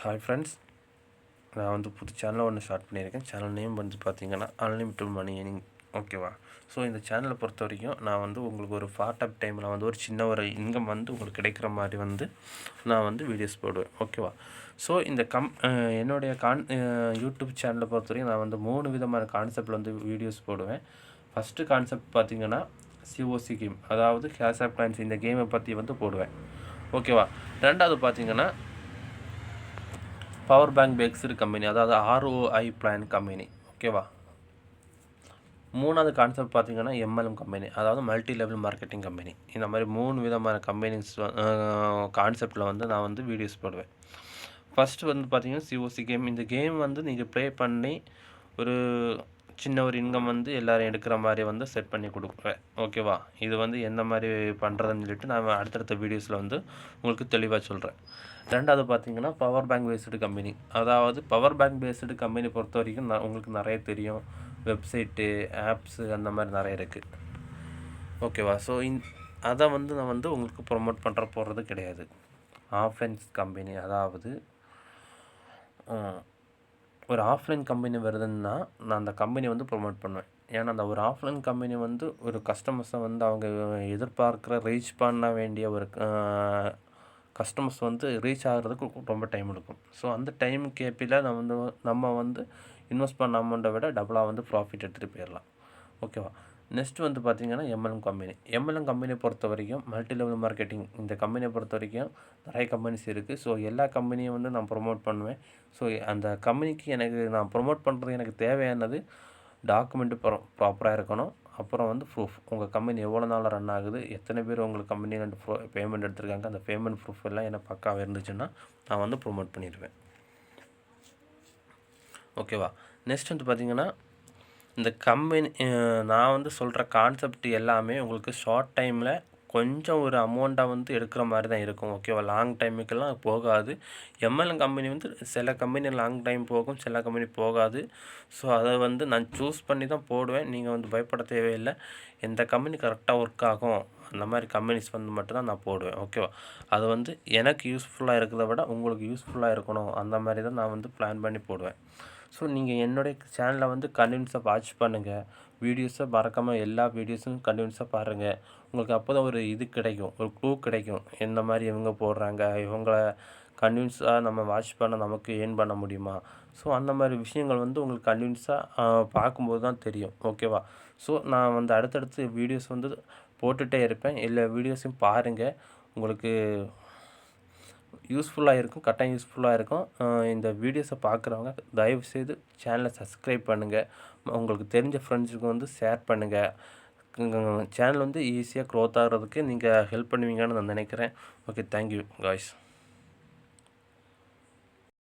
Hi friends, நான் வந்து புது சேனலை ஒன்று ஸ்டார்ட் பண்ணியிருக்கேன். சேனல் நேம் வந்து பார்த்திங்கன்னா அன்லிமிட்டட் மணி ஏர்னிங். ஓகேவா? ஸோ இந்த சேனலை பொறுத்த வரைக்கும் நான் வந்து உங்களுக்கு ஒரு பார்ட் ஆஃப் டைமில் வந்து ஒரு சின்ன ஒரு இன்கம் வந்து உங்களுக்கு கிடைக்கிற மாதிரி வந்து நான் வந்து வீடியோஸ் போடுவேன். ஓகேவா? ஸோ இந்த என்னுடைய யூடியூப் சேனலை பொறுத்த வரைக்கும் நான் வந்து 3 விதமான கான்செப்டில் வந்து வீடியோஸ் போடுவேன். ஃபஸ்ட்டு கான்செப்ட் பார்த்திங்கன்னா சிஓசி கேம், அதாவது கேஷ் ஆஃப் காயின்ஸ், இந்த கேமை பற்றி வந்து போடுவேன். ஓகேவா? ரெண்டாவது பார்த்திங்கன்னா பவர் பேங்க் பேஸ்டு கம்பெனி, அதாவது ROI பிளான் கம்பெனி. ஓகேவா? மூணாவது கான்செப்ட் பார்த்திங்கன்னா MLM கம்பெனி, அதாவது மல்டி லெவல் மார்க்கெட்டிங் கம்பெனி. இந்த மாதிரி 3 விதமான கம்பெனிஸ் கான்செப்டில் வந்து நான் வந்து வீடியோஸ் போடுவேன். ஃபஸ்ட்டு வந்து பார்த்திங்கன்னா சிஓசி கேம். இந்த கேம் வந்து நீங்கள் ப்ளே பண்ணி ஒரு சின்ன ஒரு இன்கம் வந்து எல்லோரும் எடுக்கிற மாதிரி வந்து செட் பண்ணி கொடுப்பேன். ஓகேவா? இது வந்து எந்த மாதிரி பண்ணுறதுன்னு சொல்லிட்டு நான் அடுத்தடுத்த வீடியோஸில் வந்து உங்களுக்கு தெளிவாக சொல்கிறேன். ரெண்டாவது பார்த்திங்கன்னா பவர் பேங்க் பேஸ்டு கம்பெனி, அதாவது பவர் பேங்க் பேஸ்டு கம்பெனி பொறுத்த வரைக்கும் உங்களுக்கு நிறைய தெரியும். வெப்சைட்டு, ஆப்ஸு, அந்த மாதிரி நிறைய இருக்குது. ஓகேவா? ஸோ அதை வந்து நான் வந்து உங்களுக்கு ப்ரொமோட் போகிறது கிடையாது. ஆஃப்லைன் கம்பெனி, அதாவது ஒரு ஆஃப்லைன் கம்பெனி வருதுன்னா நான் அந்த கம்பெனி வந்து ப்ரொமோட் பண்ணுவேன். ஏன்னா அந்த ஒரு ஆஃப்லைன் கம்பெனி வந்து ஒரு கஸ்டமர்ஸை வந்து அவங்க எதிர்பார்க்குற ரீச் பண்ண வேண்டிய ஒரு கஸ்டமர்ஸ் வந்து ரீச் ஆகிறதுக்கு ரொம்ப டைம் எடுக்கும். ஸோ அந்த டைம் கேப்பில் நம்ம வந்து இன்வெஸ்ட் பண்ண அமௌண்ட்டை விட டபுளாக வந்து ப்ராஃபிட் எடுத்துகிட்டு போயிடலாம். ஓகேவா? நெக்ஸ்ட்டு வந்து பார்த்திங்கன்னா MLM கம்பெனியை பொறுத்த வரைக்கும் மல்டி லெவல் மார்க்கெட்டிங். இந்த கம்பெனியை பொறுத்த வரைக்கும் நிறைய கம்பெனிஸ் இருக்குது. ஸோ எல்லா கம்பெனியும் வந்து நான் ப்ரொமோட் பண்ணுவேன். ஸோ அந்த கம்பெனிக்கு நான் ப்ரொமோட் பண்ணுறது எனக்கு தேவையானது டாக்குமெண்ட்டு ப்ராப்பராக இருக்கணும். அப்புறம் வந்து ப்ரூஃப், உங்கள் கம்பெனி எவ்வளோ நாள் ரன் ஆகுது, எத்தனை பேர் உங்களுக்கு கம்பெனியில் பேமெண்ட் எடுத்திருக்காங்க, அந்த பேமெண்ட் ப்ரூஃப் எல்லாம் எனக்கு பக்காவாக இருந்துச்சுன்னா நான் வந்து ப்ரொமோட் பண்ணிடுவேன். ஓகேவா? நெக்ஸ்ட் வந்து பார்த்திங்கன்னா இந்த கம்பெனி நான் வந்து சொல்கிற கான்செப்ட் எல்லாமே உங்களுக்கு ஷார்ட் டைமில் கொஞ்சம் ஒரு அமௌண்ட்டாக வந்து எடுக்கிற மாதிரி தான் இருக்கும். ஓகேவா? லாங் டைமுக்கெல்லாம் போகாது. MLM கம்பெனி வந்து சில கம்பெனி லாங் டைம் போகும், சில கம்பெனி போகாது. ஸோ அதை வந்து நான் சூஸ் பண்ணி தான் போடுவேன். நீங்கள் வந்து பயப்பட தேவையில்லை. எந்த கம்பெனி கரெக்டாக ஒர்க் ஆகும் அந்த மாதிரி கம்பெனிஸ் வந்து மட்டும்தான் நான் போடுவேன். ஓகேவா? அது வந்து எனக்கு யூஸ்ஃபுல்லாக இருக்கிறத விட உங்களுக்கு யூஸ்ஃபுல்லாக இருக்கணும், அந்த மாதிரி தான் நான் வந்து பிளான் பண்ணி போடுவேன். ஸோ நீங்கள் என்னுடைய சேனலை வந்து கண்டினியூஸாக வாட்ச் பண்ணுங்கள். வீடியோஸை மறக்காமல் எல்லா வீடியோஸும் கண்டினியூஸாக பாருங்கள். உங்களுக்கு அப்போ தான் ஒரு இது கிடைக்கும், ஒரு க்ளூ கிடைக்கும். எந்த மாதிரி இவங்க போடுறாங்க, இவங்கள கண்டினியூஸாக நம்ம வாட்ச் பண்ண நமக்கு ஏர்ன் பண்ண முடியுமா? ஸோ அந்த மாதிரி விஷயங்கள் வந்து உங்களுக்கு கண்டினியூஸாக பார்க்கும்போது தான் தெரியும். ஓகேவா? ஸோ நான் வந்து அடுத்தடுத்து வீடியோஸ் வந்து போட்டுகிட்டே இருப்பேன். எல்லா வீடியோஸையும் பாருங்கள். உங்களுக்கு யூஸ்ஃபுல்லாக இருக்கும், கட்டாயம் யூஸ்ஃபுல்லாக இருக்கும். இந்த வீடியோஸை பார்க்குறவங்க தயவுசெய்து சேனலை சப்ஸ்கிரைப் பண்ணுங்கள். உங்களுக்கு தெரிஞ்ச ஃப்ரெண்ட்ஸுக்கு வந்து ஷேர் பண்ணுங்கள். சேனல் வந்து ஈஸியாக க்ரோத் ஆகிறதுக்கு நீங்கள் ஹெல்ப் பண்ணுவீங்கன்னு நான் நினைக்கிறேன். Okay, thank you guys.